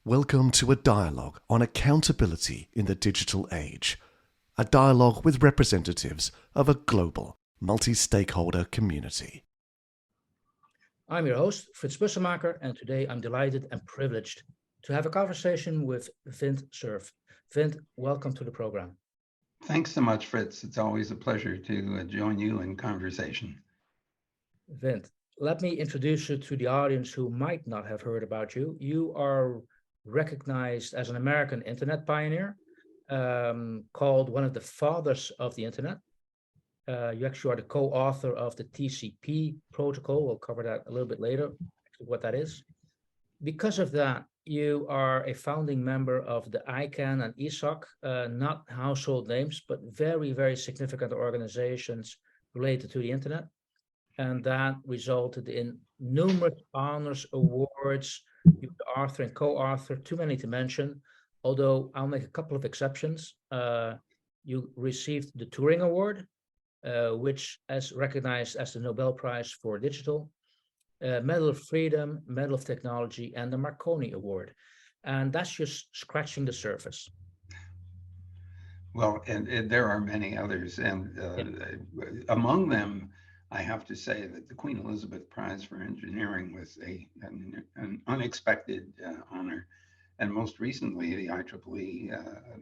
Welcome to a dialogue on accountability in the digital age. A dialogue with representatives of a global, multi-stakeholder community. I'm your host, Frits Bussemaker, and today I'm delighted and privileged to have a conversation with Vint Cerf. Vint, welcome to the program. Thanks so much, Fritz. It's always a pleasure to join you in conversation. Vint, let me introduce you to the audience who might not have heard about you. You are recognized as an American internet pioneer, called one of the fathers of the internet. You actually are the co-author of the TCP protocol. We'll cover that a little bit later, what that is. Because of that, you are a founding member of the ICANN and ESOC, not household names, but very, very significant organizations related to the internet. And that resulted in numerous honors, awards. You're the author and co-author, too many to mention, although I'll make a couple of exceptions. You received the Turing Award, which is recognized as the Nobel Prize for Digital, Medal of Freedom, Medal of Technology, and the Marconi Award. And that's just scratching the surface. Well, and there are many others. And among them, I have to say that the Queen Elizabeth Prize for Engineering was an unexpected honor. And most recently, the IEEE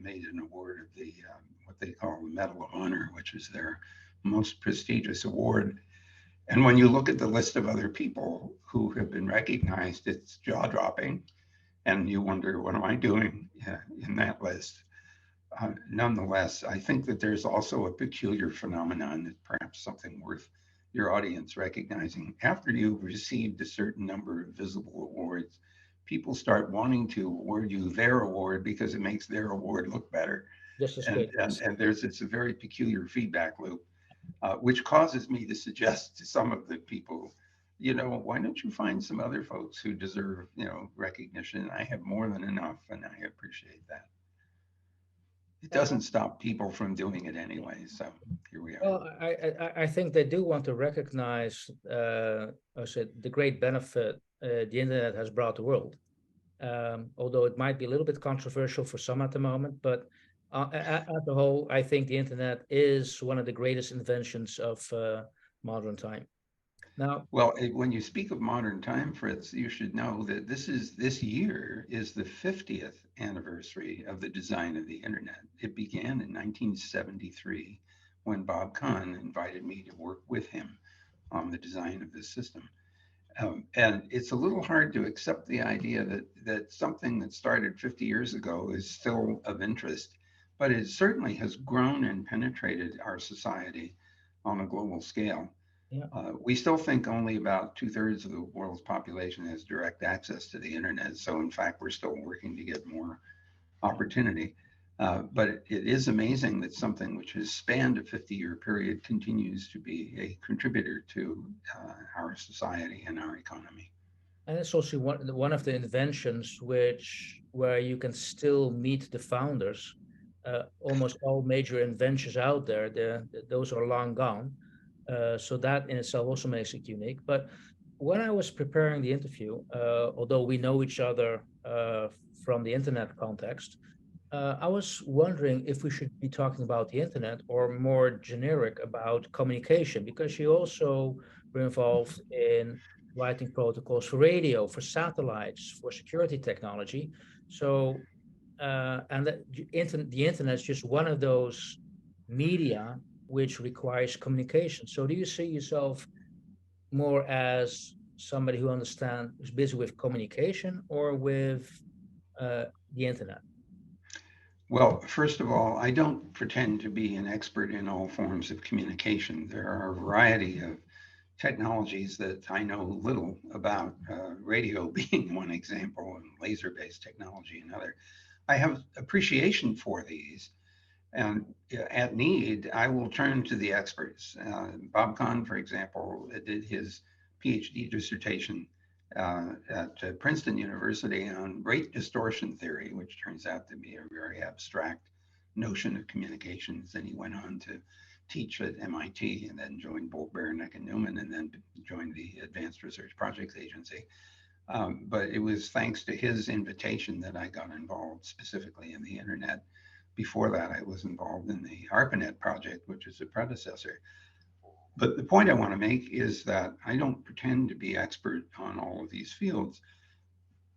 made an award of the what they call the Medal of Honor, which is their most prestigious award. And when you look at the list of other people who have been recognized, it's jaw-dropping. And you wonder, what am I doing in that list? Nonetheless, I think that there's also a peculiar phenomenon that perhaps something worth your audience recognizing. After you've received a certain number of visible awards, people start wanting to award you their award because it makes their award look better. And it's a very peculiar feedback loop. Which causes me to suggest to some of the people, why don't you find some other folks who deserve, recognition? I have more than enough, and I appreciate that. It doesn't stop people from doing it anyway, so here we are. Well, I think they do want to recognize, the great benefit the internet has brought the world. Although it might be a little bit controversial for some at the moment, but at the whole, I think the internet is one of the greatest inventions of modern time. Now, well, when you speak of modern time, Fritz, you should know that this year is the 50th anniversary of the design of the internet. It began in 1973 when Bob Kahn invited me to work with him on the design of this system. And it's a little hard to accept the idea that something that started 50 years ago is still of interest, but it certainly has grown and penetrated our society on a global scale. yeah. We still think only about 2/3 of the world's population has direct access to the internet. So in fact, we're still working to get more opportunity. But it is amazing that something which has spanned a 50-year period continues to be a contributor to our society and our economy. And it's also one of the inventions where you can still meet the founders. Almost all major inventions out there, those are long gone. So that in itself also makes it unique. But when I was preparing the interview, although we know each other from the internet context, I was wondering if we should be talking about the internet or more generic about communication, because you also were involved in writing protocols for radio, for satellites, for security technology. So, and the internet is just one of those media which requires communication. So, do you see yourself more as somebody who's busy with communication or with the internet? Well, first of all, I don't pretend to be an expert in all forms of communication. There are a variety of technologies that I know little about, radio being one example, and laser-based technology another. I have appreciation for these, and at need, I will turn to the experts. Bob Kahn, for example, did his PhD dissertation at Princeton University on rate distortion theory, which turns out to be a very abstract notion of communications. And he went on to teach at MIT and then joined Bolt, Beranek, and Newman, and then joined the Advanced Research Projects Agency. But it was thanks to his invitation that I got involved specifically in the internet. Before that, I was involved in the ARPANET project, which is a predecessor. But the point I want to make is that I don't pretend to be expert on all of these fields,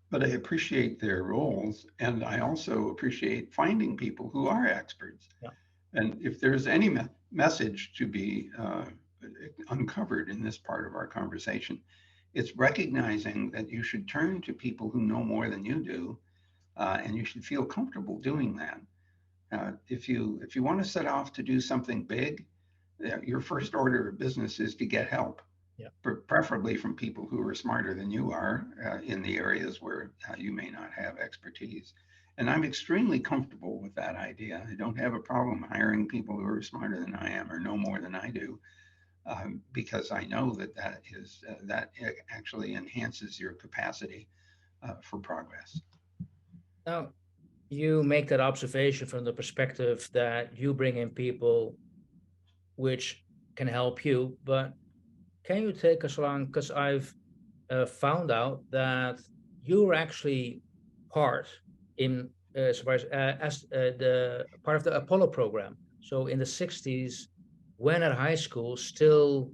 but I appreciate their roles. And I also appreciate finding people who are experts. Yeah. And if there's any message to be uncovered in this part of our conversation, it's recognizing that you should turn to people who know more than you do, and you should feel comfortable doing that. If you want to set off to do something big, your first order of business is to get help, Yeah. preferably from people who are smarter than you are in the areas where you may not have expertise. And I'm extremely comfortable with that idea. I don't have a problem hiring people who are smarter than I am or know more than I do, because I know that that actually enhances your capacity for progress. Now, you make that observation from the perspective that you bring in people which can help you, but can you take us along? Because I've found out that you were actually part in as the part of the Apollo program. So in the 60s, when at high school, still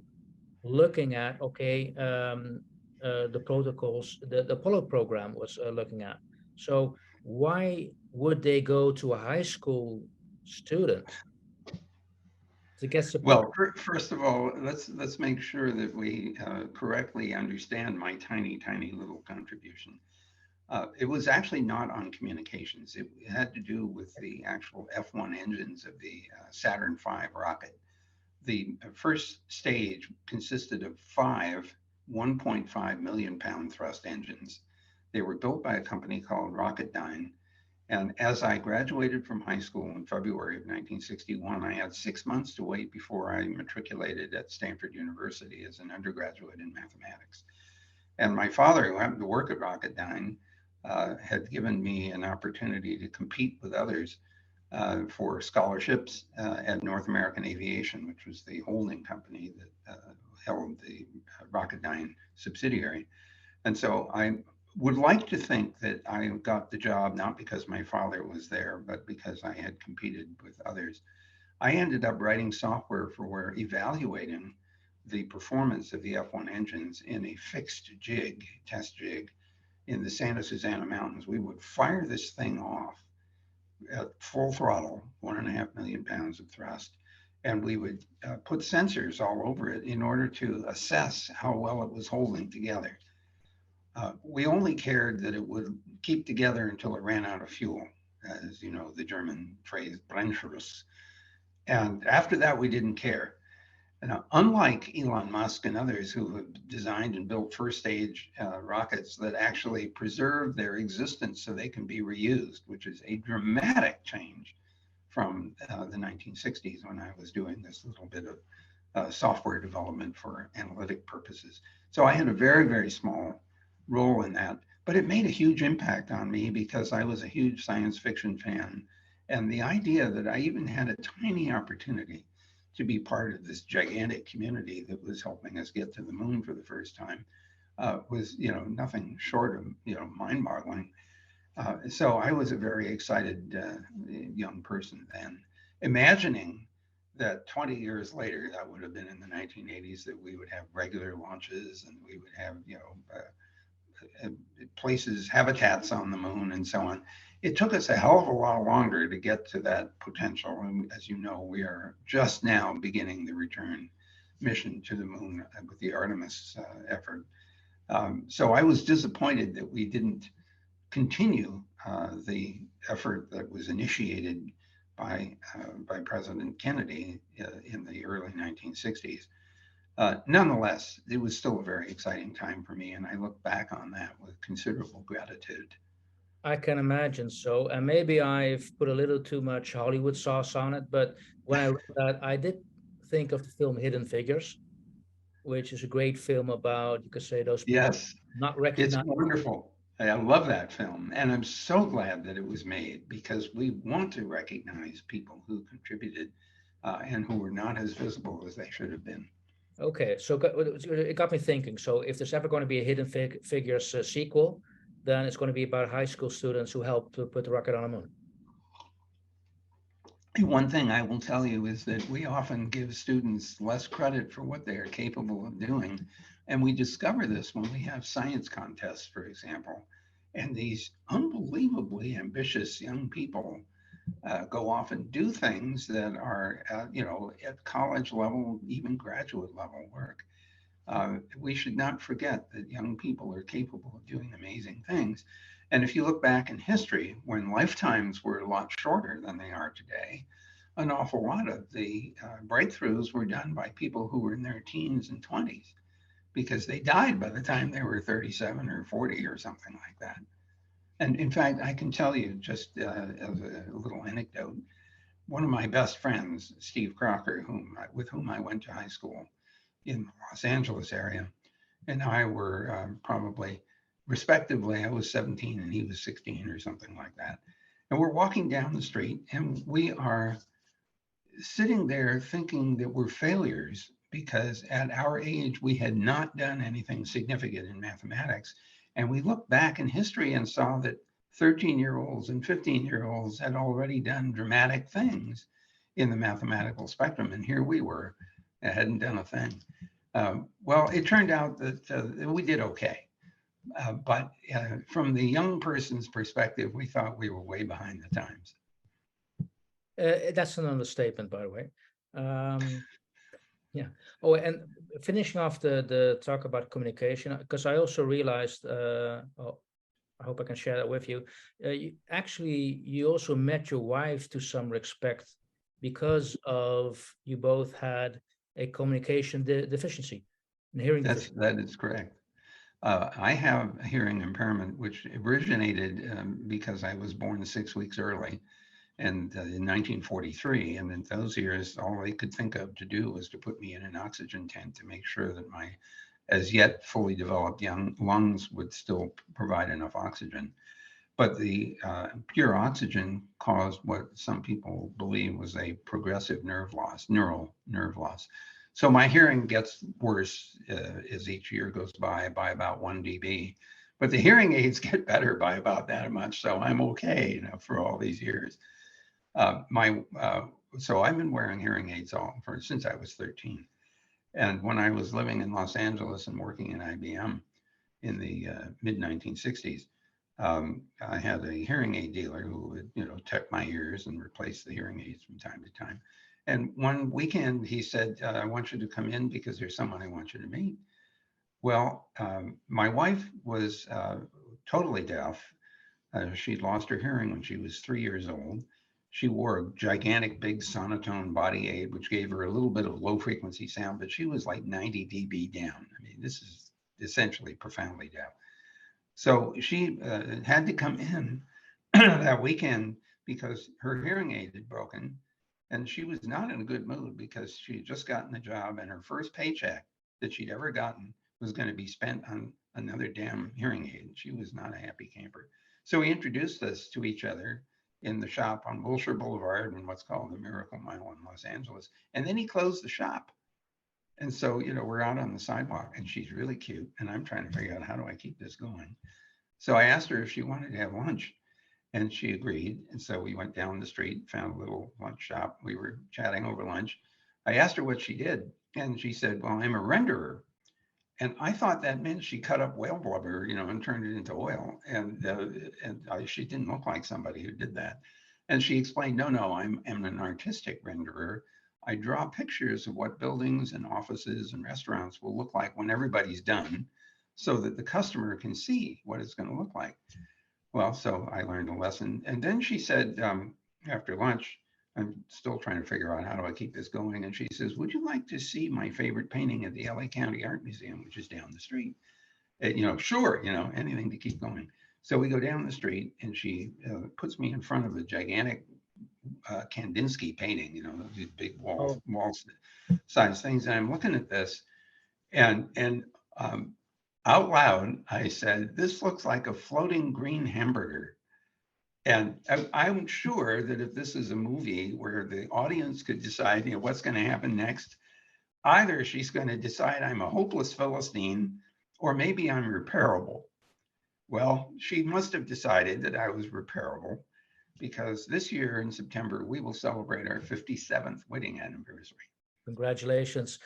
looking at the protocols the Apollo program was looking at. So why would they go to a high school student to get support? Well, first of all, let's make sure that we correctly understand my tiny little contribution. It was actually not on communications. It had to do with the actual F1 engines of the Saturn V rocket. The first stage consisted of five 1.5 million pound thrust engines. They were built by a company called Rocketdyne. And as I graduated from high school in February of 1961, I had 6 months to wait before I matriculated at Stanford University as an undergraduate in mathematics. And my father, who happened to work at Rocketdyne, had given me an opportunity to compete with others for scholarships at North American Aviation, which was the holding company that held the Rocketdyne subsidiary. And so I would like to think that I got the job not because my father was there, but because I had competed with others. I ended up writing software for evaluating the performance of the F1 engines in a fixed jig, test jig, in the Santa Susana Mountains. We would fire this thing off at full throttle, 1.5 million pounds of thrust, and we would put sensors all over it in order to assess how well it was holding together. We only cared that it would keep together until it ran out of fuel, as you know, the German phrase Brennschluss. And after that, we didn't care. Now, unlike Elon Musk and others who have designed and built first stage rockets that actually preserve their existence so they can be reused, which is a dramatic change from the 1960s when I was doing this little bit of software development for analytic purposes. So I had a very small role in that, but it made a huge impact on me because I was a huge science fiction fan. And the idea that I even had a tiny opportunity to be part of this gigantic community that was helping us get to the moon for the first time was, nothing short of, mind-boggling. So I was a very excited young person then, imagining that 20 years later, that would have been in the 1980s, that we would have regular launches and we would have, places, habitats on the moon and so on. It took us a hell of a lot longer to get to that potential. And as you know, we are just now beginning the return mission to the moon with the Artemis effort. So I was disappointed that we didn't continue the effort that was initiated by President Kennedy in the early 1960s. Nonetheless, it was still a very exciting time for me, and I look back on that with considerable gratitude. I can imagine so. And maybe I've put a little too much Hollywood sauce on it, but when I read that, I did think of the film Hidden Figures, which is a great film about, you could say, those people Yes, not it's recognized. wonderful. I love that film, and I'm so glad that it was made because we want to recognize people who contributed and who were not as visible as they should have been. Okay, so it got me thinking. So if there's ever going to be a Hidden Figures sequel, then it's going to be about high school students who helped to put the rocket on the moon. One thing I will tell you is that we often give students less credit for what they are capable of doing. And we discover this when we have science contests, for example. And these unbelievably ambitious young people go off and do things that are, at college level, even graduate level work. We should not forget that young people are capable of doing amazing things. And if you look back in history, when lifetimes were a lot shorter than they are today, an awful lot of the breakthroughs were done by people who were in their teens and 20s because they died by the time they were 37 or 40 or something like that. And in fact, I can tell you just as a little anecdote, one of my best friends, Steve Crocker, with whom I went to high school in the Los Angeles area, and I were probably, respectively, I was 17 and he was 16 or something like that. And we're walking down the street and we are sitting there thinking that we're failures because at our age, we had not done anything significant in mathematics. And we looked back in history and saw that 13-year-olds and 15-year-olds had already done dramatic things in the mathematical spectrum. And here we were, hadn't done a thing. Well, it turned out that we did okay. But from the young person's perspective, we thought we were way behind the times. That's an understatement, by the way. Um, yeah. Oh, and finishing off the talk about communication, because I also realized, oh, I hope I can share that with you. You also met your wife to some respect because of you both had a communication deficiency, and hearing deficiency. That is correct. I have a hearing impairment, which originated because I was born 6 weeks early and in 1943. And in those years, all they could think of to do was to put me in an oxygen tent to make sure that my as yet fully developed young lungs would still provide enough oxygen. But the pure oxygen caused what some people believe was a progressive neural nerve loss. So my hearing gets worse as each year goes by about 1 dB. But the hearing aids get better by about that much. So I'm okay, for all these years. So I've been wearing hearing aids since I was 13. And when I was living in Los Angeles and working in IBM in the mid 1960s, I had a hearing aid dealer who would, check my ears and replace the hearing aids from time to time. And one weekend he said, I want you to come in because there's someone I want you to meet. Well, my wife was totally deaf. She'd lost her hearing when she was 3 years old. She wore a gigantic big sonotone body aid, which gave her a little bit of low frequency sound, but she was like 90 dB down. I mean, this is essentially profoundly deaf. So she had to come in that weekend because her hearing aid had broken. And she was not in a good mood because she had just gotten the job and her first paycheck that she'd ever gotten was going to be spent on another damn hearing aid. She was not a happy camper. So he introduced us to each other in the shop on Wilshire Boulevard in what's called the Miracle Mile in Los Angeles. And then he closed the shop. And so, we're out on the sidewalk and she's really cute. And I'm trying to figure out how do I keep this going? So I asked her if she wanted to have lunch and she agreed. And so we went down the street, found a little lunch shop. We were chatting over lunch. I asked her what she did. And she said, well, I'm a renderer. And I thought that meant she cut up whale blubber, and turned it into oil. And she didn't look like somebody who did that. And she explained, no, I'm an artistic renderer. I draw pictures of what buildings and offices and restaurants will look like when everybody's done so that the customer can see what it's going to look like. Well, so I learned a lesson. And then she said, after lunch, I'm still trying to figure out how do I keep this going. And she says, would you like to see my favorite painting at the LA County Art Museum, which is down the street? Sure, anything to keep going. So we go down the street and she puts me in front of a gigantic Kandinsky painting, these big wall size things. And I'm looking at this and out loud, I said, this looks like a floating green hamburger. And I'm sure that if this is a movie where the audience could decide, what's going to happen next, either she's going to decide I'm a hopeless Philistine, or maybe I'm repairable. Well, she must have decided that I was repairable, because this year in September, we will celebrate our 57th wedding anniversary. Congratulations.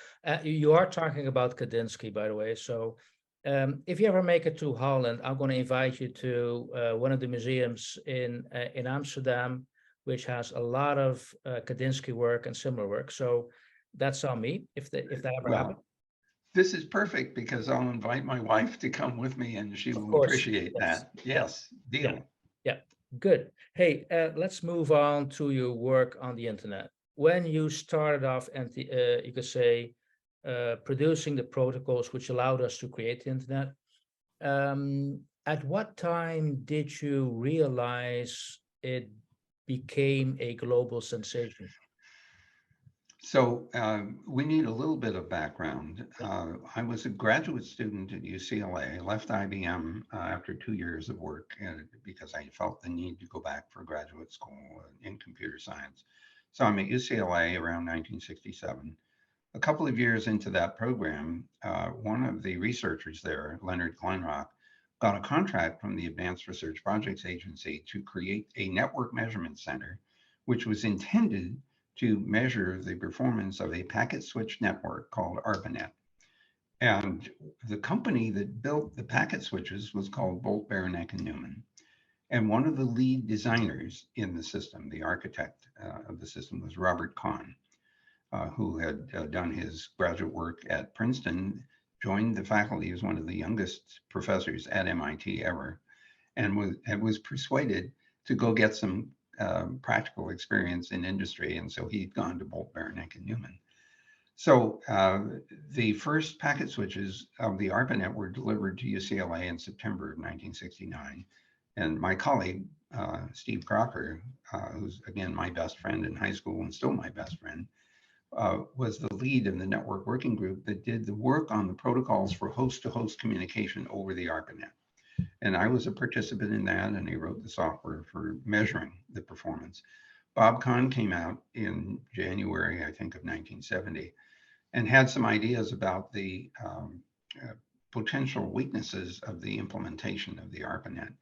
You are talking about Kandinsky, by the way. So if you ever make it to Holland, I'm going to invite you to one of the museums in Amsterdam, which has a lot of Kandinsky work and similar work. So that's on me, if that ever happens. Well, this is perfect, because I'll invite my wife to come with me, and she Of will course. appreciate Yes. that. Yes, deal. Yeah. Yeah. Good. Hey, let's move on to your work on the internet. When you started off, and you could say, producing the protocols which allowed us to create the internet, at what time did you realize it became a global sensation? So we need a little bit of background. I was a graduate student at UCLA, left IBM after 2 years of work because I felt the need to go back for graduate school in computer science. So I'm at UCLA around 1967. A couple of years into that program, one of the researchers there, Leonard Glenrock, got a contract from the Advanced Research Projects Agency to create a network measurement center, which was intended to measure the performance of a packet switch network called ARPANET. And the company that built the packet switches was called Bolt, Beranek, and Newman. And one of the lead designers in the system, the architect of the system, was Robert Kahn, who had done his graduate work at Princeton, joined the faculty as one of the youngest professors at MIT ever, and was persuaded to go get some practical experience in industry. And so he'd gone to Bolt, Beranek, and Newman. So the first packet switches of the ARPANET were delivered to UCLA in September of 1969. And my colleague, Steve Crocker, who's again my best friend in high school and still my best friend, was the lead in the network working group that did the work on the protocols for host-to-host communication over the ARPANET. And I was a participant in that, and he wrote the software for measuring the performance. Bob Kahn came out in January, I think, of 1970, and had some ideas about the potential weaknesses of the implementation of the ARPANET,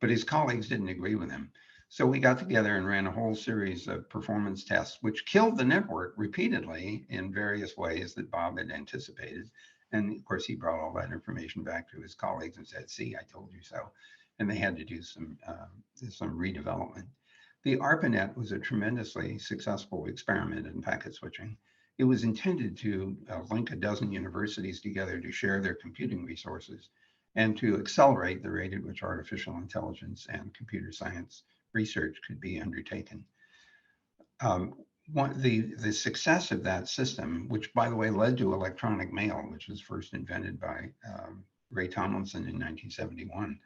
but his colleagues didn't agree with him. So we got together and ran a whole series of performance tests, which killed the network repeatedly in various ways that Bob had anticipated. And of course, he brought all that information back to his colleagues and said, "See, I told you so." And they had to do some redevelopment. The ARPANET was a tremendously successful experiment in packet switching. It was intended to link a dozen universities together to share their computing resources and to accelerate the rate at which artificial intelligence and computer science research could be undertaken. The success of that system, which by the way led to electronic mail, which was first invented by Ray Tomlinson in 1971,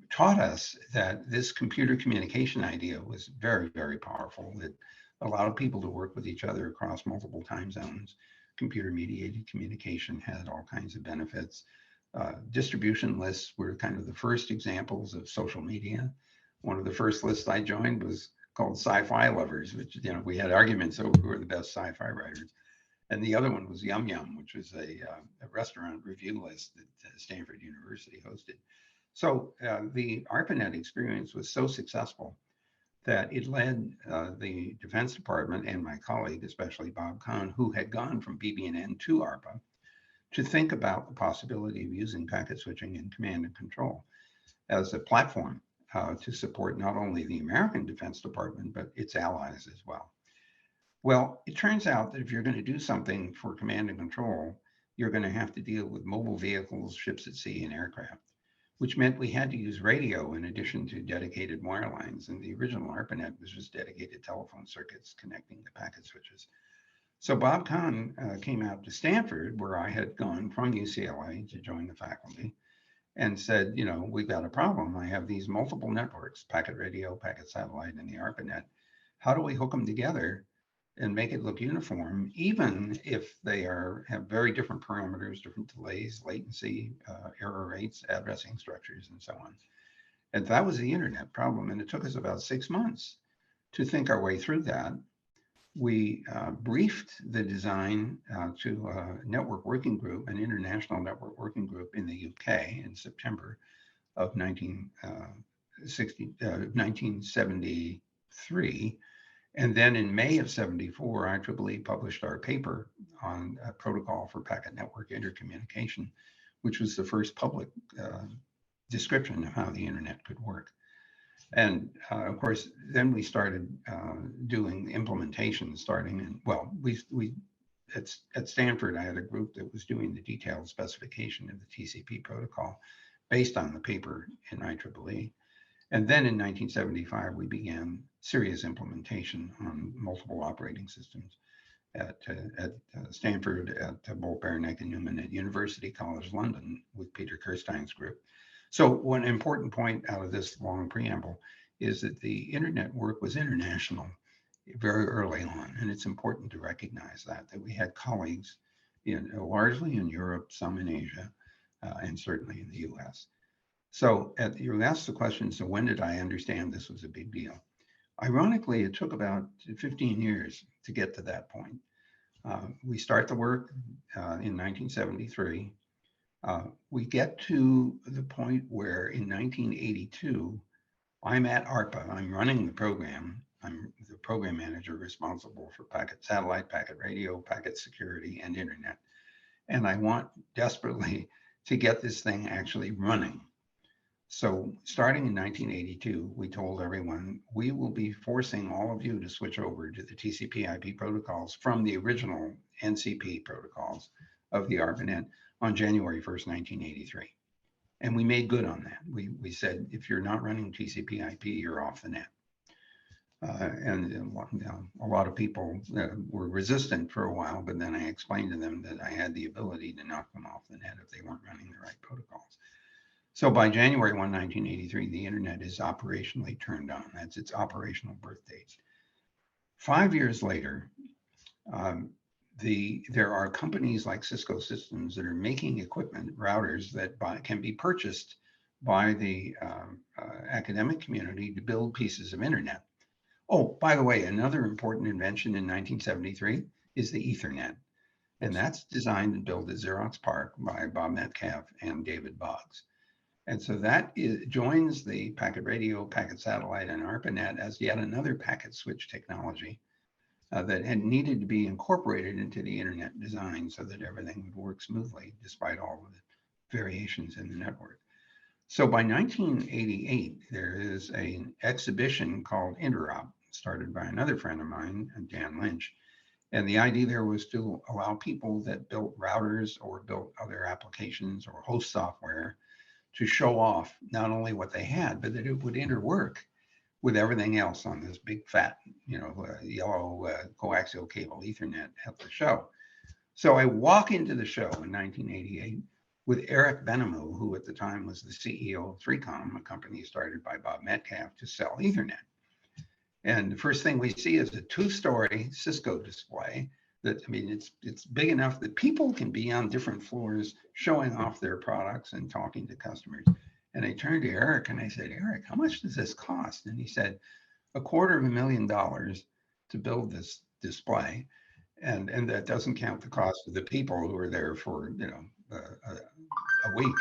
taught us that this computer communication idea was very, very powerful. It allowed people to work with each other across multiple time zones. Computer mediated communication had all kinds of benefits. Distribution lists were kind of the first examples of social media. One of the first lists I joined was called Sci-Fi Lovers, which, you know, we had arguments over who were the best sci-fi writers. And the other one was Yum Yum, which was a restaurant review list that Stanford University hosted. So the ARPANET experience was so successful that it led the Defense Department and my colleague, especially Bob Kahn, who had gone from BBNN to ARPA, to think about the possibility of using packet switching in command and control as a platform to support not only the American Defense Department, but its allies as well. Well, it turns out that if you're going to do something for command and control, you're going to have to deal with mobile vehicles, ships at sea, and aircraft, which meant we had to use radio in addition to dedicated wire lines. And the original ARPANET was just dedicated telephone circuits connecting the packet switches. So Bob Kahn came out to Stanford, where I had gone from UCLA to join the faculty, and said, you know, we've got a problem. I have these multiple networks, packet radio, packet satellite, and the ARPANET. How do we hook them together and make it look uniform, even if they have very different parameters, different delays, latency, error rates, addressing structures, and so on? And that was the internet problem. And it took us about 6 months to think our way through that. we briefed the design to a network working group, an international network working group in the UK in September of 1973. And then in May of 74, IEEE published our paper on a protocol for packet network intercommunication, which was the first public description of how the internet could work. And of course, then we started doing implementation starting in, well, we at Stanford, I had a group that was doing the detailed specification of the TCP protocol based on the paper in IEEE. And then in 1975, we began serious implementation on multiple operating systems at Stanford, at Bolt, Beranek, and Newman at University College London with Peter Kirstein's group. So one important point out of this long preamble is that the internet work was international very early on. And it's important to recognize that we had colleagues largely in Europe, some in Asia, and certainly in the US. So you asked the question, so when did I understand this was a big deal? Ironically, it took about 15 years to get to that point. We start the work in 1973. We get to the point where in 1982, I'm at ARPA, I'm running the program. I'm the program manager responsible for packet satellite, packet radio, packet security, and internet. And I want desperately to get this thing actually running. So starting in 1982, we told everyone, we will be forcing all of you to switch over to the TCP IP protocols from the original NCP protocols of the ARPANET on January 1st, 1983. And we made good on that. We said, if you're not running TCP IP, you're off the net. And a lot of people were resistant for a while, but then I explained to them that I had the ability to knock them off the net if they weren't running the right protocols. So by January 1, 1983, the internet is operationally turned on. That's its operational birth date. 5 years later, there are companies like Cisco Systems that are making equipment, routers that can be purchased by the academic community to build pieces of internet. Oh, by the way, another important invention in 1973 is the Ethernet. And that's designed and built at Xerox PARC by Bob Metcalf and David Boggs. And so that joins the packet radio, packet satellite, and ARPANET as yet another packet switch technology that had needed to be incorporated into the internet design so that everything would work smoothly despite all of the variations in the network. So by 1988, there is an exhibition called Interop, started by another friend of mine, Dan Lynch. And the idea there was to allow people that built routers or built other applications or host software to show off not only what they had, but that it would interwork with everything else on this big fat, yellow coaxial cable Ethernet at the show. So I walk into the show in 1988 with Eric Benamou, who at the time was the CEO of 3Com, a company started by Bob Metcalf to sell Ethernet. And the first thing we see is a 2-story Cisco display that, I mean, it's big enough that people can be on different floors showing off their products and talking to customers. And I turned to Eric and I said, Eric, how much does this cost? And he said, $250,000 to build this display. And that doesn't count the cost of the people who are there for, a week.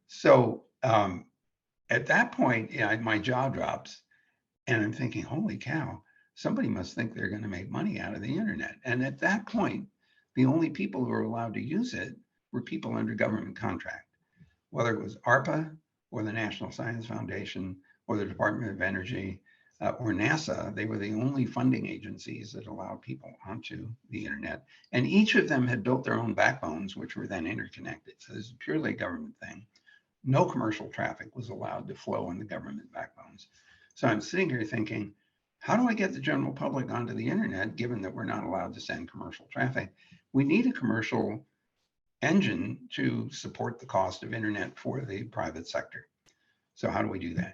So at that point, my jaw drops and I'm thinking, holy cow, somebody must think they're going to make money out of the internet. And at that point, the only people who were allowed to use it were people under government contract, whether it was ARPA or the National Science Foundation or the Department of Energy or NASA. They were the only funding agencies that allowed people onto the internet. And each of them had built their own backbones, which were then interconnected. So this is purely a government thing. No commercial traffic was allowed to flow in the government backbones. So I'm sitting here thinking, how do I get the general public onto the internet, given that we're not allowed to send commercial traffic? We need a commercial engine to support the cost of internet for the private sector. So how do we do that?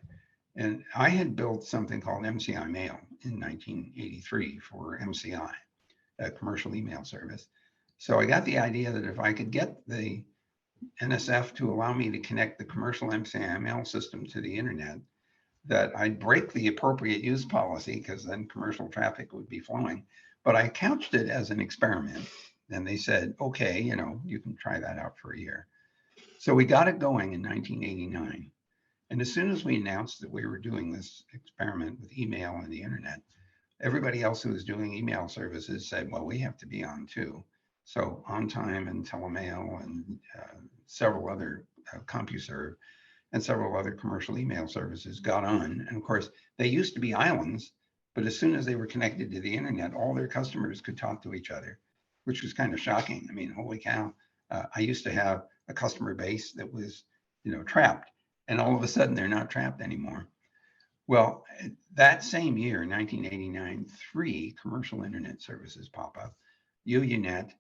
And I had built something called MCI Mail in 1983 for MCI, a commercial email service. So I got the idea that if I could get the NSF to allow me to connect the commercial MCI Mail system to the internet, that I'd break the appropriate use policy, because then commercial traffic would be flowing, But I couched it as an experiment. And they said, okay, you can try that out for a year. So we got it going in 1989. And as soon as we announced that we were doing this experiment with email and the internet, everybody else who was doing email services said, well, we have to be on too. So OnTime and Telemail and several other CompuServe and several other commercial email services got on. And of course, they used to be islands, but as soon as they were connected to the internet, all their customers could talk to each other, which was kind of shocking. I mean, holy cow. I used to have a customer base that was, trapped, and all of a sudden they're not trapped anymore. Well, that same year, 1989, 3 commercial internet services pop up, UUNet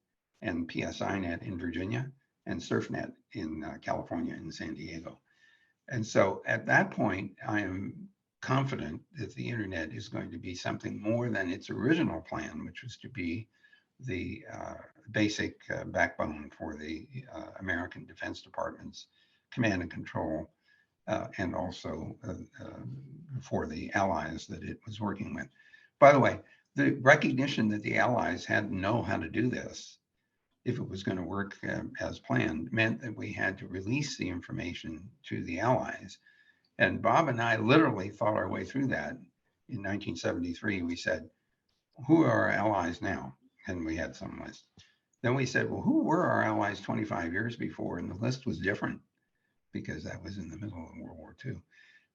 and PSINet in Virginia, and SurfNet in California and San Diego. And so at that point, I am confident that the internet is going to be something more than its original plan, which was to be the basic backbone for the American Defense Department's command and control, and also for the allies that it was working with. By the way, the recognition that the allies had to know how to do this, if it was going to work as planned, meant that we had to release the information to the allies. And Bob and I literally thought our way through that. In 1973, we said, who are our allies now? And we had some list. Then we said, well, who were our allies 25 years before? And the list was different because that was in the middle of World War II.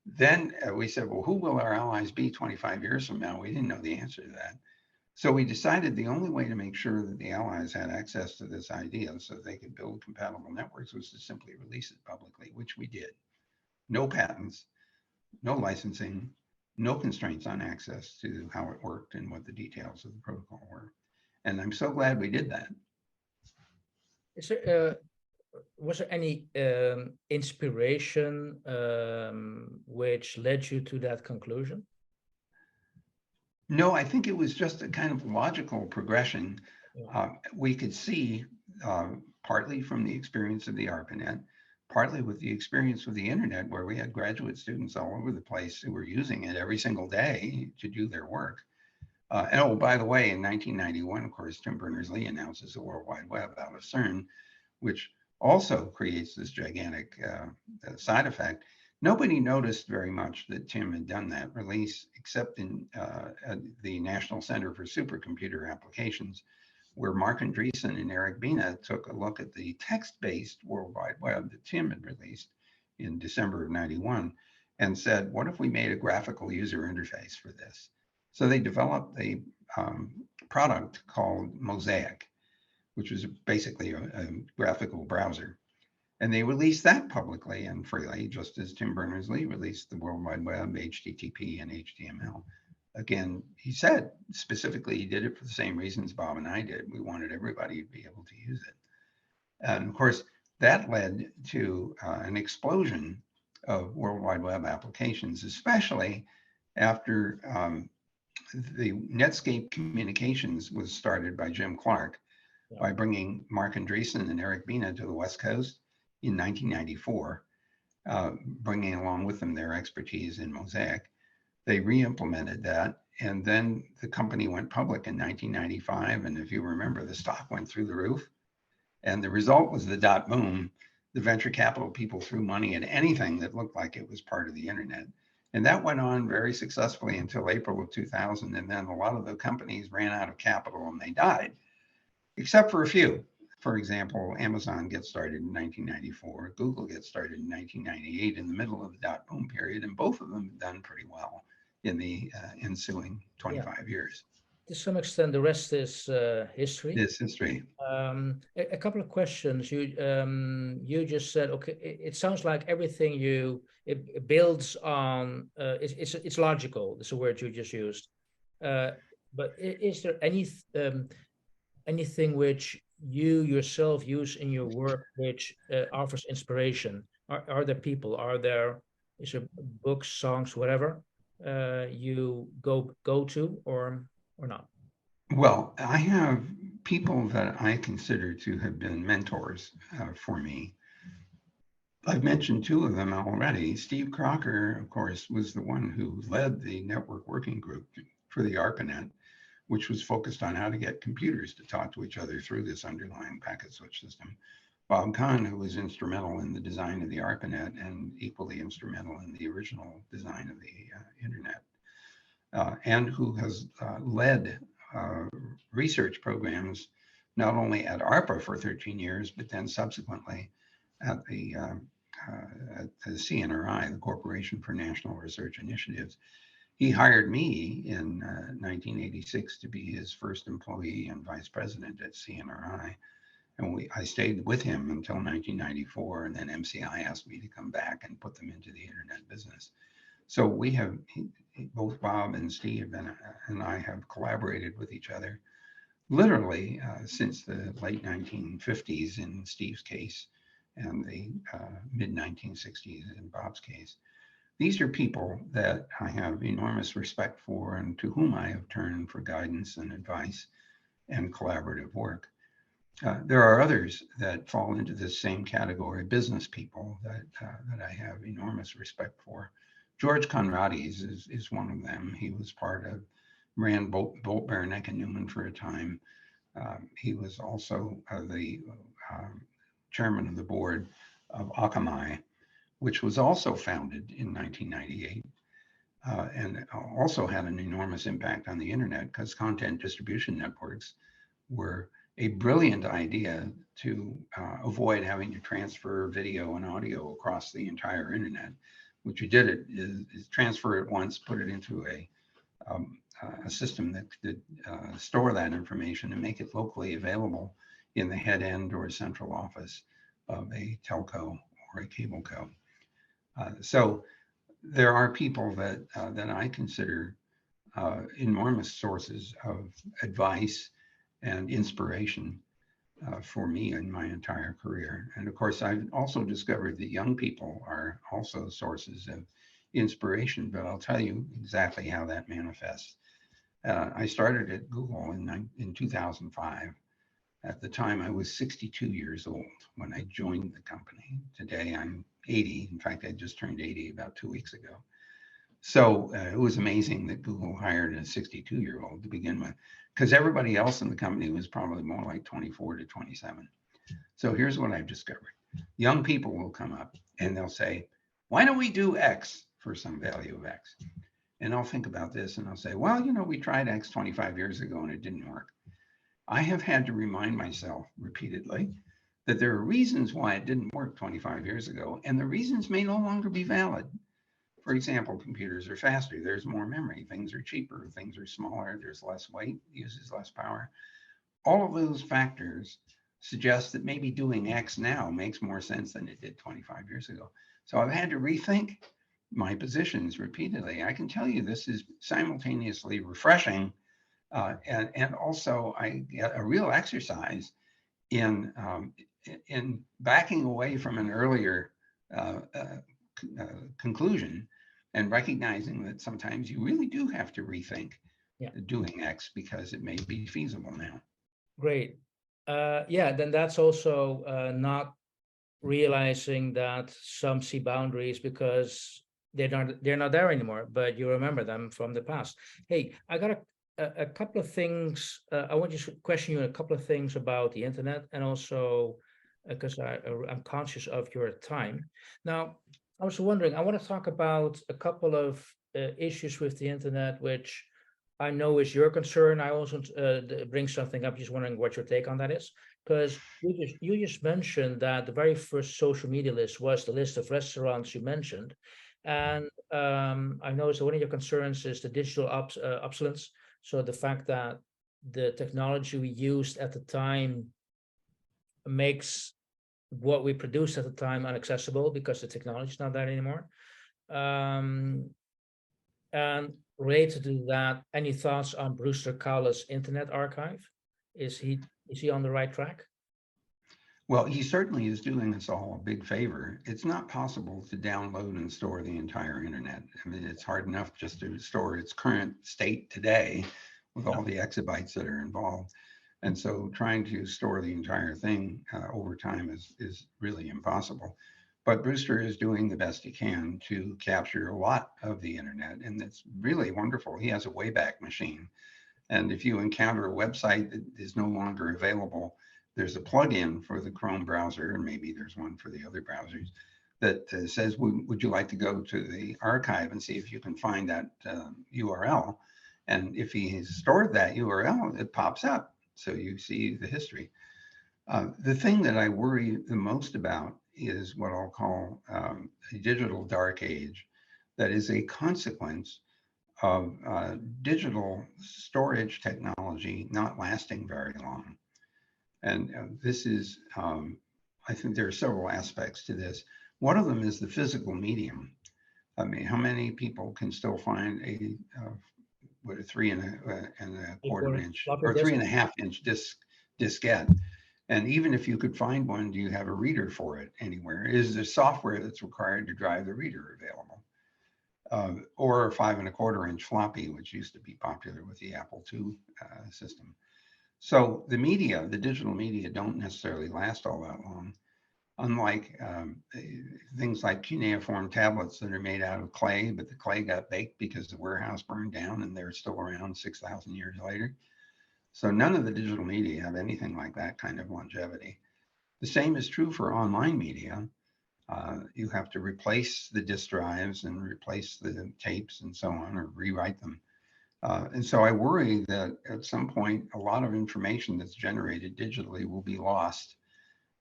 Then we said, well, who will our allies be 25 years from now? We didn't know the answer to that. So we decided the only way to make sure that the allies had access to this idea so they could build compatible networks was to simply release it publicly, which we did. No patents, no licensing, no constraints on access to how it worked and what the details of the protocol were. And I'm so glad we did that. Is there, was there any inspiration which led you to that conclusion? No, I think it was just a kind of logical progression. Yeah. We could see partly from the experience of the ARPANET, partly with the experience with the internet, where we had graduate students all over the place who were using it every single day to do their work. And oh, by the way, in 1991, of course, Tim Berners-Lee announces the World Wide Web out of CERN, which also creates this gigantic side effect. Nobody noticed very much that Tim had done that release, except in the National Center for Supercomputer Applications, where Mark Andreessen and Eric Bina took a look at the text-based World Wide Web that Tim had released in December of 91 and said, what if we made a graphical user interface for this? So they developed a product called Mosaic, which was basically a graphical browser. And they released that publicly and freely, just as Tim Berners-Lee released the World Wide Web, HTTP, and HTML. Again, he said specifically he did it for the same reasons Bob and I did. We wanted everybody to be able to use it. And of course, that led to an explosion of World Wide Web applications, especially after the Netscape Communications was started by Jim Clark by bringing Mark Andreessen and Eric Bina to the West Coast in 1994, bringing along with them their expertise in Mosaic. They re-implemented that, and then the company went public in 1995. And if you remember, the stock went through the roof. And the result was the dot boom. The venture capital people threw money at anything that looked like it was part of the internet. And that went on very successfully until April of 2000. And then a lot of the companies ran out of capital and they died, except for a few. For example, Amazon gets started in 1994. Google gets started in 1998 in the middle of the dot boom period. And both of them have done pretty well in the ensuing 25 years. To some extent, the rest is history. It's history. A couple of questions. You just said, okay, it sounds like everything it builds on, it's logical. It's a word you just used. But is there anything which you yourself use in your work which offers inspiration? Are there people? Is there books, songs, whatever you go to or not? Well, I have people that I consider to have been mentors for me. I've mentioned 2 of them already. Steve Crocker, of course, was the one who led the network working group for the ARPANET, which was focused on how to get computers to talk to each other through this underlying packet switch system. Bob Kahn, who was instrumental in the design of the ARPANET and equally instrumental in the original design of the internet, and who has led research programs not only at ARPA for 13 years, but then subsequently at the CNRI, the Corporation for National Research Initiatives. He hired me in 1986 to be his first employee and vice president at CNRI. And I stayed with him until 1994, and then MCI asked me to come back and put them into the internet business. So we have, both Bob and Steve and I have collaborated with each other literally since the late 1950s in Steve's case and the mid 1960s in Bob's case. These are people that I have enormous respect for and to whom I have turned for guidance and advice and collaborative work. There are others that fall into this same category, business people that I have enormous respect for. George Conrades is one of them. He was part of, ran Bolt, Beranek, and Newman for a time. He was also the chairman of the board of Akamai, which was also founded in 1998. And also had an enormous impact on the internet because content distribution networks were a brilliant idea to avoid having to transfer video and audio across the entire internet. What you did is transfer it once, put it into a system that could store that information and make it locally available in the head end or central office of a telco or a cable co. So there are people that I consider enormous sources of advice and inspiration for me in my entire career. And of course, I've also discovered that young people are also sources of inspiration, but I'll tell you exactly how that manifests. I started at Google in 2005. At the time, I was 62 years old when I joined the company. Today, I'm 80. In fact, I just turned 80 about 2 weeks ago. So it was amazing that Google hired a 62-year-old to begin with, because everybody else in the company was probably more like 24 to 27. So here's what I've discovered. Young people will come up and they'll say, why don't we do X for some value of X? And I'll think about this and I'll say, well, you know, we tried X 25 years ago and it didn't work. I have had to remind myself repeatedly that there are reasons why it didn't work 25 years ago, and the reasons may no longer be valid. For example, computers are faster, there's more memory, things are cheaper, things are smaller, there's less weight, uses less power. All of those factors suggest that maybe doing X now makes more sense than it did 25 years ago. So I've had to rethink my positions repeatedly. I can tell you this is simultaneously refreshing and also I get a real exercise in backing away from an earlier conclusion and recognizing that sometimes you really do have to rethink doing X because it may be feasible now. Great. Yeah, then that's also not realizing that some see boundaries because they're not there anymore, but you remember them from the past. Hey, I got a couple of things. I want to question you a couple of things about the internet, and also because I'm conscious of your time. Now, I was wondering, I want to talk about a couple of issues with the internet, which I know is your concern. I also bring something up, just wondering what your take on that is. Because you just mentioned that the very first social media list was the list of restaurants you mentioned. And I noticed that one of your concerns is the digital obsolescence. So the fact that the technology we used at the time makes what we produced at the time inaccessible because the technology is not there anymore. And related to that, any thoughts on Brewster Kahla's Internet Archive? Is he on the right track? Well, he certainly is doing us all a big favor. It's not possible to download and store the entire internet. I mean, it's hard enough just to store its current state today with all the exabytes that are involved. And so trying to store the entire thing over time is really impossible. But Brewster is doing the best he can to capture a lot of the internet, and it's really wonderful. He has a Wayback Machine And if you encounter a website that is no longer available, there's a plugin for the Chrome browser, and maybe there's one for the other browsers, that says, would you like to go to the archive and see if you can find that URL? And if he has stored that URL, it pops up. So you see the history. The thing that I worry the most about is what I'll call a digital dark age that is a consequence of digital storage technology not lasting very long. And this is, I think there are several aspects to this. One of them is the physical medium. I mean, how many people can still find a 3.25 inch or 3.5 inch diskette? And even if you could find one, do you have a reader for it anywhere? Is there software that's required to drive the reader available? Or a 5.25 inch floppy, which used to be popular with the Apple II system. So the media, the digital media, don't necessarily last all that long. Unlike things like cuneiform tablets that are made out of clay, but the clay got baked because the warehouse burned down and they're still around 6,000 years later. So none of the digital media have anything like that kind of longevity. The same is true for online media. You have to replace the disk drives and replace the tapes and so on, or rewrite them. And so I worry that at some point, a lot of information that's generated digitally will be lost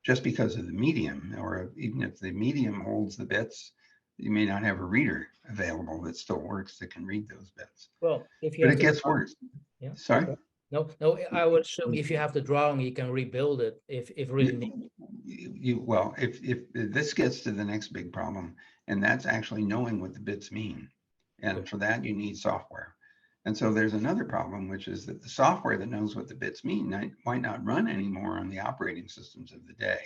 just because of the medium, or even if the medium holds the bits, you may not have a reader available that still works that can read those bits. Well, if you but have it gets worse. Yeah. Sorry? No, I would assume if you have the drawing, you can rebuild it if really needed. Well, if this gets to the next big problem, and that's actually knowing what the bits mean. And for that, you need software. And so there's another problem, which is that the software that knows what the bits mean might not run anymore on the operating systems of the day.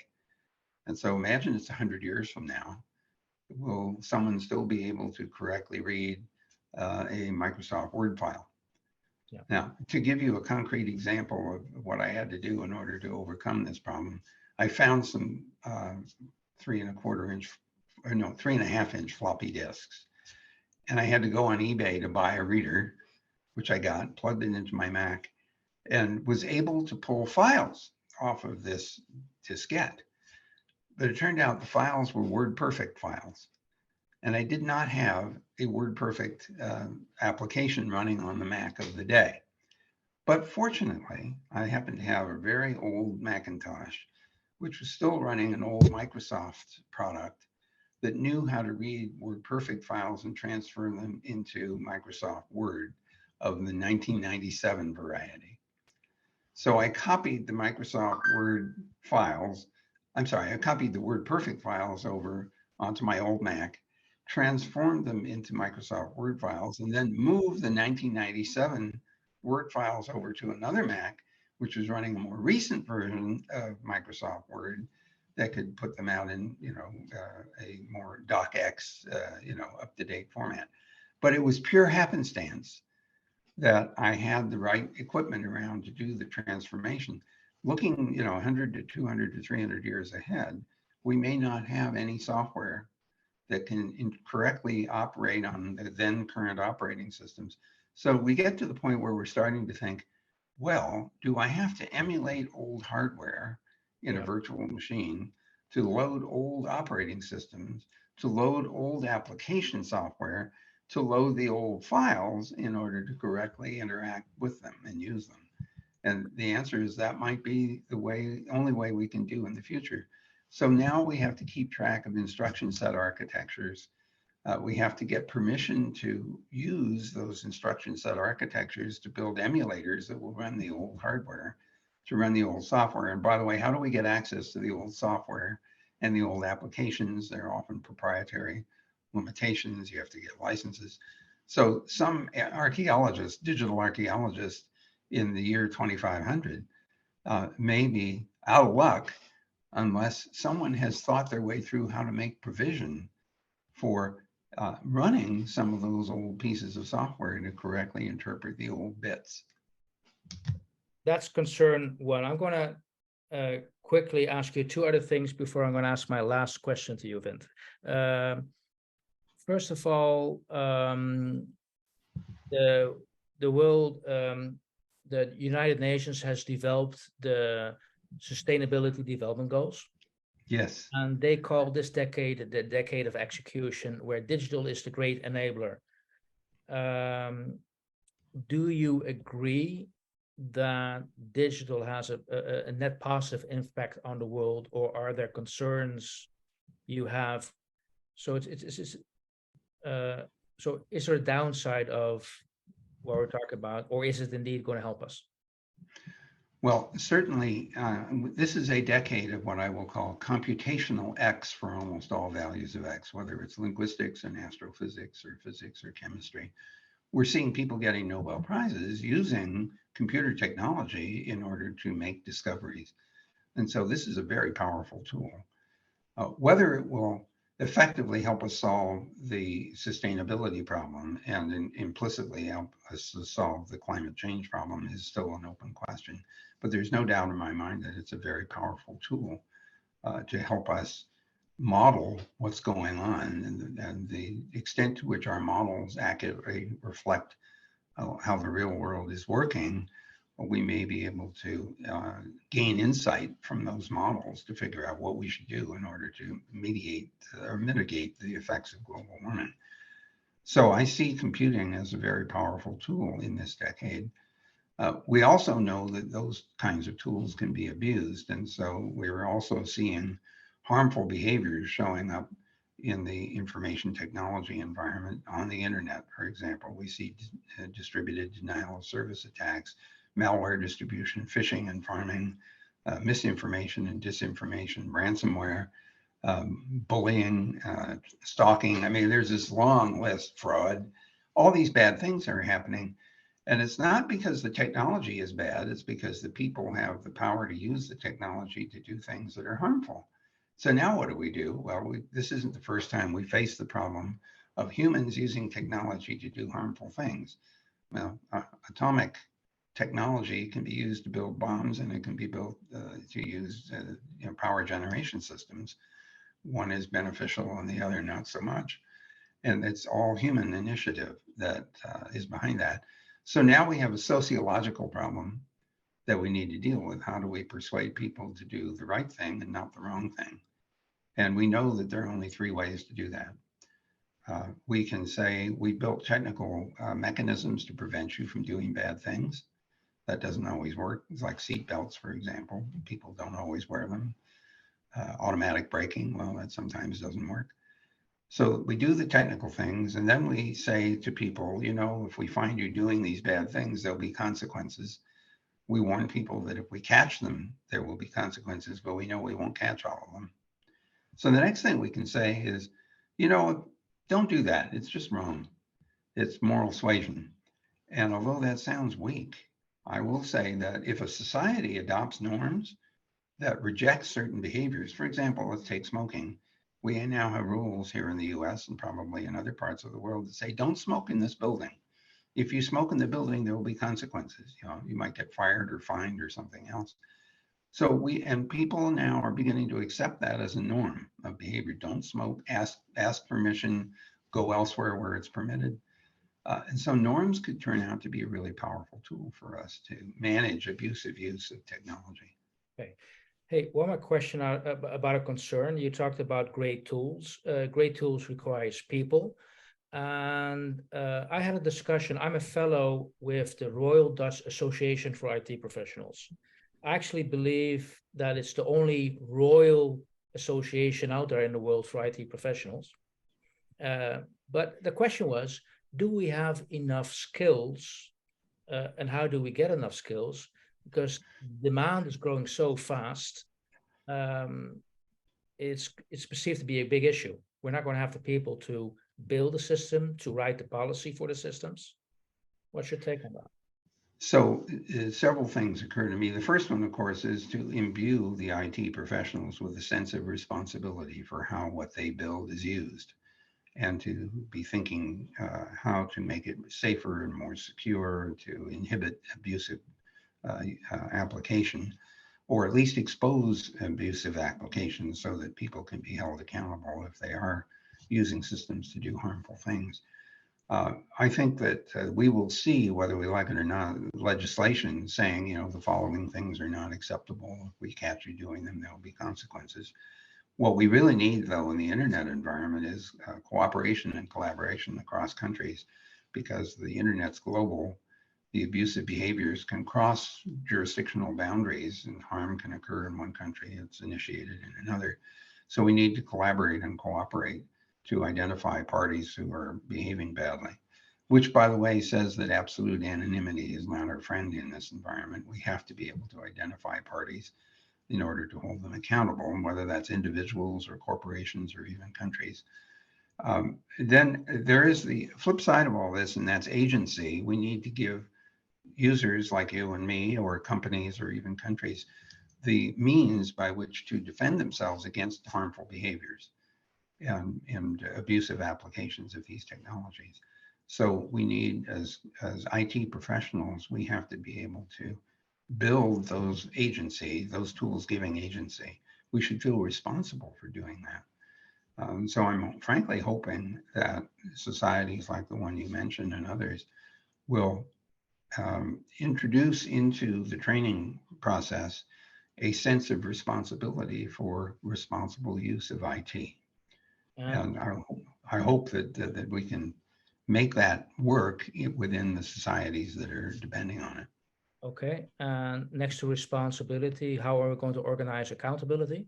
And so imagine it's 100 years from now. Will someone still be able to correctly read a Microsoft Word file? Yeah. Now, to give you a concrete example of what I had to do in order to overcome this problem, I found some 3.5 inch floppy disks. And I had to go on eBay to buy a reader, which I got, plugged it into my Mac, and was able to pull files off of this diskette. But it turned out the files were WordPerfect files. And I did not have a WordPerfect application running on the Mac of the day. But fortunately, I happened to have a very old Macintosh, which was still running an old Microsoft product that knew how to read WordPerfect files and transfer them into Microsoft Word of the 1997 variety. So I copied the Microsoft Word files. I copied the WordPerfect files over onto my old Mac, transformed them into Microsoft Word files, and then moved the 1997 Word files over to another Mac, which was running a more recent version of Microsoft Word that could put them out in, a more DocX, up-to-date format. But it was pure happenstance that I had the right equipment around to do the transformation. Looking, 100 to 200 to 300 years ahead, we may not have any software that can correctly operate on the then current operating systems. So we get to the point where we're starting to think, well, do I have to emulate old hardware in a virtual machine to load old operating systems, to load old application software, to load the old files in order to correctly interact with them and use them? And the answer is that might be the only way we can do in the future. So now we have to keep track of instruction set architectures. We have to get permission to use those instruction set architectures to build emulators that will run the old hardware, to run the old software. And by the way, how do we get access to the old software and the old applications? They're often proprietary limitations. You have to get licenses. So some archaeologists, digital archaeologists in the year 2500 may be out of luck unless someone has thought their way through how to make provision for running some of those old pieces of software to correctly interpret the old bits. That's concern one. I'm going to quickly ask you two other things before I'm going to ask my last question to you, Vint. First of all, the world the United Nations has developed the Sustainability Development Goals, Yes. and they call this decade the decade of execution, where digital is the great enabler. Do you agree that digital has a net positive impact on the world, or are there concerns you have? So so is there a downside of what we're talking about, or is it indeed going to help us? Well, certainly, this is a decade of what I will call computational X for almost all values of X, whether it's linguistics and astrophysics or physics or chemistry. We're seeing people getting Nobel Prizes using computer technology in order to make discoveries. And so this is a very powerful tool. Whether it will effectively help us solve the sustainability problem and implicitly help us to solve the climate change problem is still an open question. But there's no doubt in my mind that it's a very powerful tool to help us model what's going on, and the extent to which our models accurately reflect how the real world is working, we may be able to gain insight from those models to figure out what we should do in order to mediate or mitigate the effects of global warming. So I see computing as a very powerful tool in this decade. We also know that those kinds of tools can be abused. And so we're also seeing harmful behaviors showing up in the information technology environment on the internet. For example, we see distributed denial of service attacks, malware distribution, phishing and farming, misinformation and disinformation, ransomware, bullying, stalking. I mean, there's this long list, fraud. All these bad things are happening. And it's not because the technology is bad, it's because the people have the power to use the technology to do things that are harmful. So now what do? Well, this isn't the first time we face the problem of humans using technology to do harmful things. Well, atomic technology can be used to build bombs, and it can be built to use power generation systems. One is beneficial and the other not so much. And it's all human initiative that is behind that. So now we have a sociological problem that we need to deal with. How do we persuade people to do the right thing and not the wrong thing? And we know that there are only three ways to do that. We can say we built technical mechanisms to prevent you from doing bad things. That doesn't always work. It's like seat belts, for example. People don't always wear them. Automatic braking, well, that sometimes doesn't work. So we do the technical things, and then we say to people, if we find you doing these bad things, there'll be consequences. We warn people that if we catch them, there will be consequences, but we know we won't catch all of them. So the next thing we can say is, don't do that. It's just wrong. It's moral suasion. And although that sounds weak, I will say that if a society adopts norms that reject certain behaviors, for example, let's take smoking. We now have rules here in the US and probably in other parts of the world that say, don't smoke in this building. If you smoke in the building, there will be consequences. You might get fired or fined or something else. So people now are beginning to accept that as a norm of behavior. Don't smoke, ask permission, go elsewhere where it's permitted. And so norms could turn out to be a really powerful tool for us to manage abusive use of technology. Okay. Hey, one more question about a concern. You talked about great tools. Great tools requires people. And I had a discussion. I'm a fellow with the Royal Dutch Association for IT Professionals. I actually believe that it's the only royal association out there in the world for IT professionals. But the question was, do we have enough skills, and how do we get enough skills? Because demand is growing so fast, it's perceived to be a big issue. We're not going to have the people to build a system, to write the policy for the systems. What's your take on that? So several things occur to me. The first one, of course, is to imbue the IT professionals with a sense of responsibility for how what they build is used, and to be thinking how to make it safer and more secure, to inhibit abusive application, or at least expose abusive applications so that people can be held accountable if they are using systems to do harmful things. I think that we will see, whether we like it or not, legislation saying, the following things are not acceptable. If we catch you doing them, there will be consequences. What we really need, though, in the internet environment is cooperation and collaboration across countries, because the internet's global. The abusive behaviors can cross jurisdictional boundaries and harm can occur in one country. It's initiated in another. So we need to collaborate and cooperate to identify parties who are behaving badly, which, by the way, says that absolute anonymity is not our friend in this environment. We have to be able to identify parties in order to hold them accountable, and whether that's individuals or corporations or even countries. Then there is the flip side of all this, and that's agency. We need to give users like you and me, or companies, or even countries, the means by which to defend themselves against harmful behaviors and abusive applications of these technologies. So we need, as IT professionals, we have to be able to build those tools giving agency. We should feel responsible for doing that. So I'm frankly hoping that societies like the one you mentioned and others will introduce into the training process a sense of responsibility for responsible use of IT. And I hope that we can make that work within the societies that are depending on it. Okay, and next to responsibility, how are we going to organize accountability?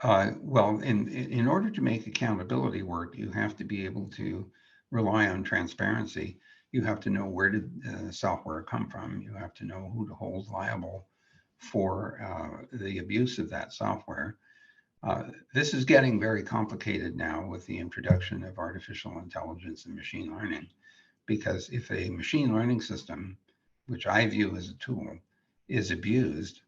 Well, in order to make accountability work, you have to be able to rely on transparency. You have to know where did software come from. You have to know who to hold liable for the abuse of that software. This is getting very complicated now with the introduction of artificial intelligence and machine learning, because if a machine learning system, which I view as a tool, is abused,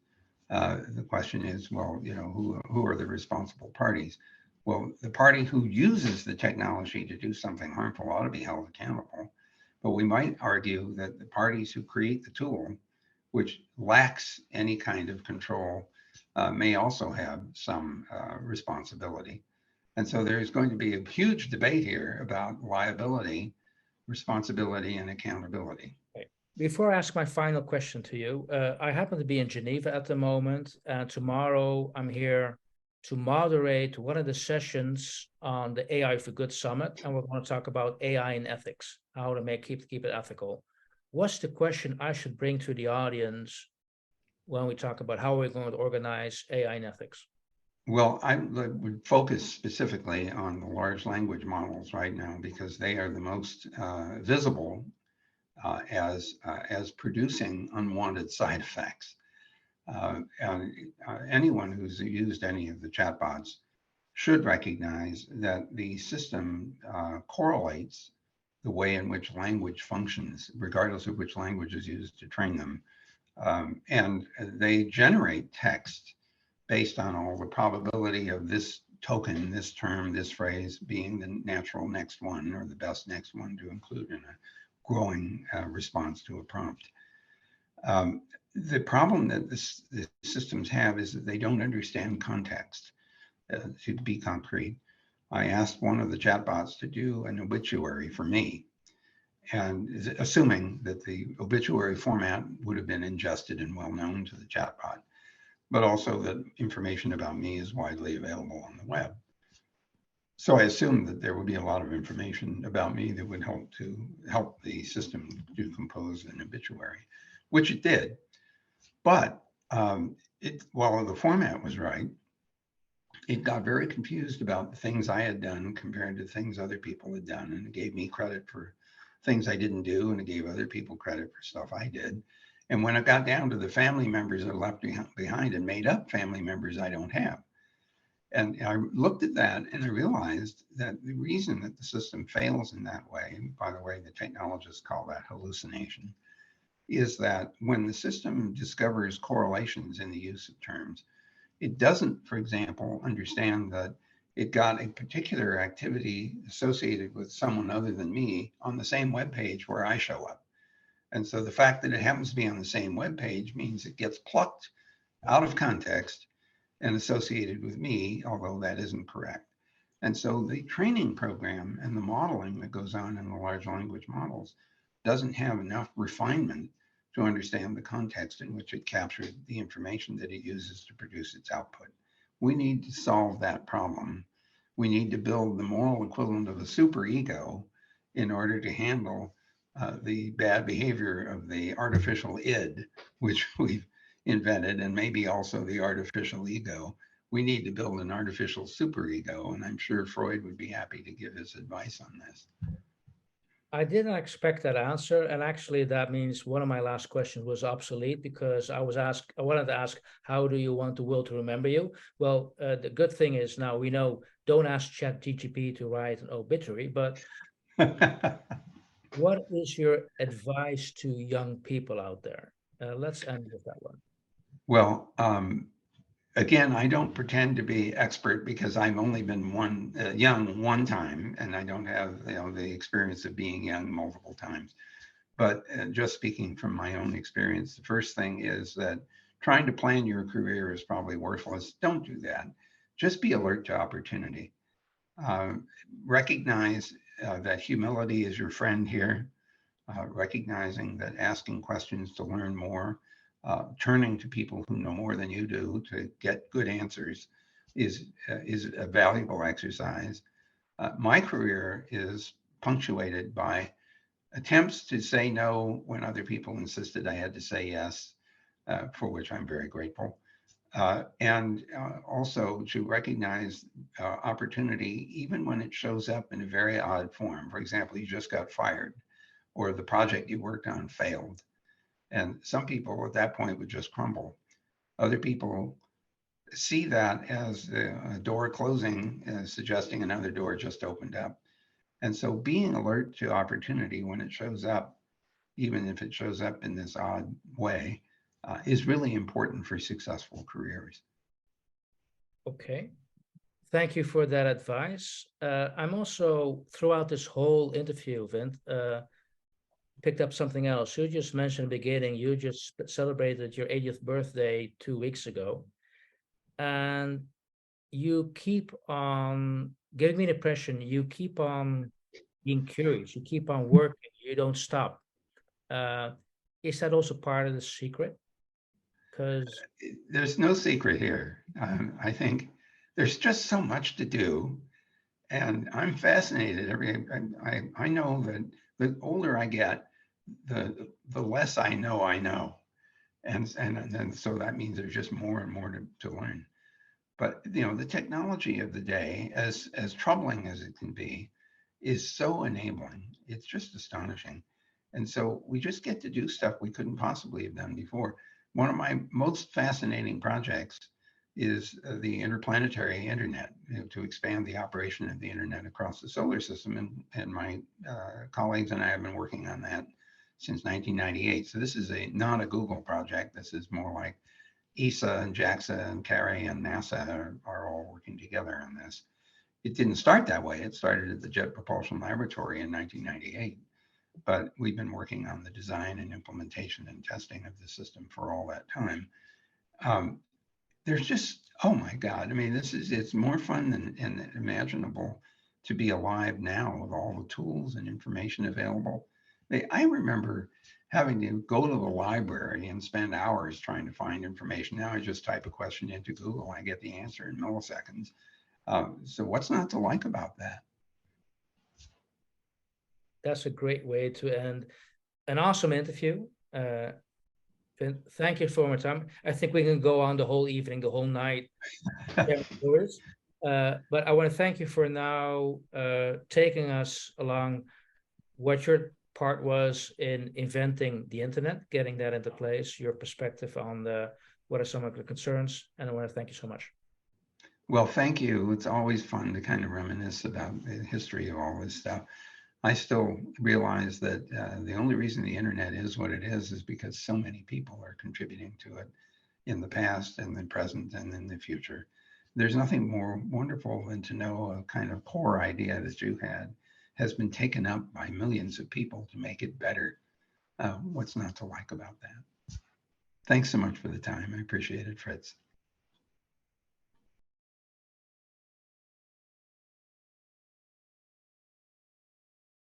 the question is, well, who are the responsible parties? Well, the party who uses the technology to do something harmful ought to be held accountable. But we might argue that the parties who create the tool, which lacks any kind of control, may also have some responsibility. And so there's going to be a huge debate here about liability, responsibility, and accountability. Before I ask my final question to you, I happen to be in Geneva at the moment, and tomorrow I'm here to moderate one of the sessions on the AI for Good Summit, and we're going to talk about AI and ethics, how to keep it ethical. What's the question I should bring to the audience when we talk about how we're going to organize AI and ethics? Well, I would focus specifically on the large language models right now, because they are the most visible as producing unwanted side effects. And anyone who's used any of the chatbots should recognize that the system correlates the way in which language functions, regardless of which language is used to train them. And they generate text based on all the probability of this token, this term, this phrase being the natural next one, or the best next one to include in a growing response to a prompt. The problem that the systems have is that they don't understand context. To be concrete, I asked one of the chatbots to do an obituary for me, and assuming that the obituary format would have been ingested and well known to the chatbot, but also that information about me is widely available on the web. So I assumed that there would be a lot of information about me that would help the system to compose an obituary, which it did. But while the format was right, it got very confused about the things I had done compared to things other people had done. And it gave me credit for things I didn't do, and it gave other people credit for stuff I did. And when it got down to the family members that are left behind, and made up family members I don't have. And I looked at that and I realized that the reason that the system fails in that way, and by the way, the technologists call that hallucination, is that when the system discovers correlations in the use of terms, it doesn't, for example, understand that it got a particular activity associated with someone other than me on the same web page where I show up. And so the fact that it happens to be on the same web page means it gets plucked out of context and associated with me, although that isn't correct. And so the training program and the modeling that goes on in the large language models doesn't have enough refinement to understand the context in which it captured the information that it uses to produce its output. We need to solve that problem. We need to build the moral equivalent of a superego in order to handle the bad behavior of the artificial id, which we've invented, and maybe also the artificial ego. We need to build an artificial superego, and I'm sure Freud would be happy to give his advice on this. I didn't expect that answer, and actually that means one of my last questions was obsolete because I wanted to ask, how do you want the world to remember you? Well, the good thing is now we know, don't ask ChatGPT to write an obituary, but what is your advice to young people out there? Let's end with that one. Well, again, I don't pretend to be expert because I've only been young one time, and I don't have the experience of being young multiple times. But just speaking from my own experience, the first thing is that trying to plan your career is probably worthless. Don't do that. Just be alert to opportunity. Recognize that humility is your friend here. Recognizing that asking questions to learn more, turning to people who know more than you do to get good answers is a valuable exercise. My career is punctuated by attempts to say no when other people insisted I had to say yes, for which I'm very grateful. And also to recognize opportunity even when it shows up in a very odd form. For example, you just got fired, or the project you worked on failed. And some people at that point would just crumble. Other people see that as a door closing, suggesting another door just opened up. And so being alert to opportunity when it shows up, even if it shows up in this odd way, is really important for successful careers. Okay. Thank you for that advice. I'm also, throughout this whole interview, Vint, picked up something else. You just mentioned in the beginning, you just celebrated your 80th birthday 2 weeks ago. And you keep on giving me the impression you keep on being curious, you keep on working, you don't stop. Is that also part of the secret? Because There's no secret here. I think there's just so much to do. And I'm fascinated. I know that the older I get, the less I know. And so that means there's just more and more to learn. But the technology of the day, as troubling as it can be, is so enabling. It's just astonishing. And so we just get to do stuff we couldn't possibly have done before. One of my most fascinating projects is the interplanetary internet, to expand the operation of the internet across the solar system. And my colleagues and I have been working on that since 1998. So this is not a Google project. This is more like ESA and JAXA and CARI and NASA are all working together on this. It didn't start that way. It started at the Jet Propulsion Laboratory in 1998. But we've been working on the design and implementation and testing of the system for all that time. There's just, oh my God, I mean, it's more fun than imaginable to be alive now with all the tools and information available. I remember having to go to the library and spend hours trying to find information. Now I just type a question into Google, I get the answer in milliseconds. So what's not to like about that? that's a great way to end an awesome interview. Thank you for my time. I think we can go on the whole evening, the whole night. But I want to thank you for now taking us along what your part was in inventing the internet, getting that into place, your perspective on what are some of the concerns, and I want to thank you so much. Well, thank you. It's always fun to kind of reminisce about the history of all this stuff. I still realize that the only reason the internet is what it is because so many people are contributing to it in the past and the present and in the future. There's nothing more wonderful than to know a kind of core idea that you had has been taken up by millions of people to make it better. What's not to like about that? Thanks so much for the time. I appreciate it, Fritz.